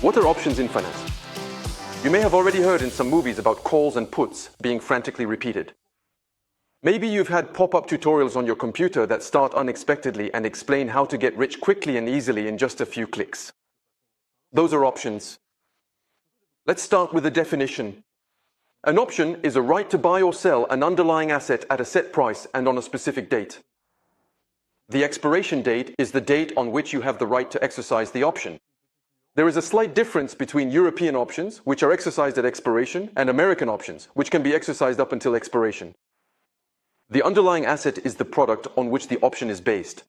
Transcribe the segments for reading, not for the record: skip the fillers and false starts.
What are options in finance? You may have already heard in some movies about calls and puts being frantically repeated. Maybe you've had pop-up tutorials on your computer that start unexpectedly and explain how to get rich quickly and easily in just a few clicks. Those are options. Let's start with the definition. An option is a right to buy or sell an underlying asset at a set price and on a specific date. The expiration date is the date on which you have the right to exercise the option. There is a slight difference between European options, which are exercised at expiration, and American options, which can be exercised up until expiration. The underlying asset is the product on which the option is based.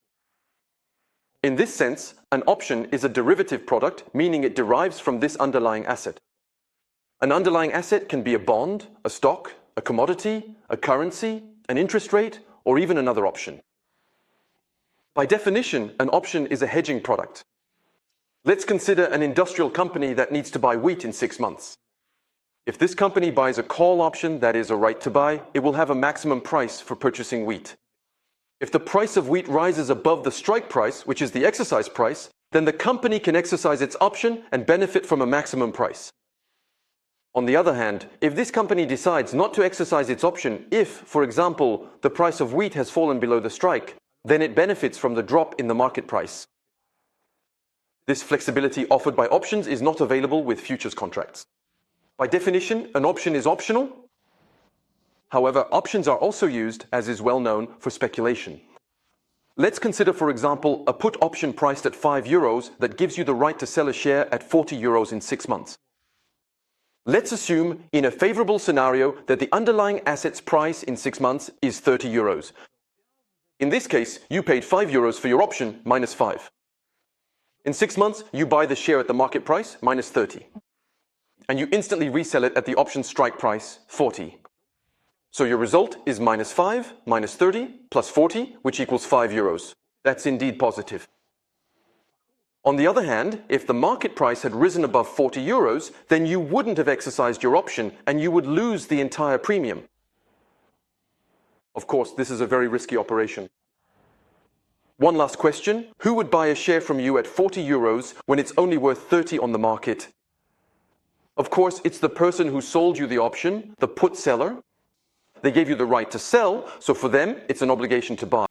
In this sense, an option is a derivative product, meaning it derives from this underlying asset. An underlying asset can be a bond, a stock, a commodity, a currency, an interest rate, or even another option. By definition, an option is a hedging product. Let's consider an industrial company that needs to buy wheat in 6 months. If this company buys a call option, that is a right to buy, it will have a maximum price for purchasing wheat. If the price of wheat rises above the strike price, which is the exercise price, then the company can exercise its option and benefit from a maximum price. On the other hand, if this company decides not to exercise its option if, for example, the price of wheat has fallen below the strike, then it benefits from the drop in the market price. This flexibility offered by options is not available with futures contracts. By definition, an option is optional. However, options are also used, as is well known, for speculation. Let's consider, for example, a put option priced at €5 that gives you the right to sell a share at €40 in 6 months. Let's assume, in a favorable scenario, that the underlying asset's price in 6 months is €30. In this case, you paid €5 for your option minus 5. In 6 months, you buy the share at the market price minus 30. And you instantly resell it at the option strike price, 40. So your result is minus 5, minus 30, plus 40, which equals €5. That's indeed positive. On the other hand, if the market price had risen above €40, then you wouldn't have exercised your option and you would lose the entire premium. Of course, this is a very risky operation. One last question. Who would buy a share from you at €40 when it's only worth 30 on the market? Of course, it's the person who sold you the option, the put seller. They gave you the right to sell, so for them, it's an obligation to buy.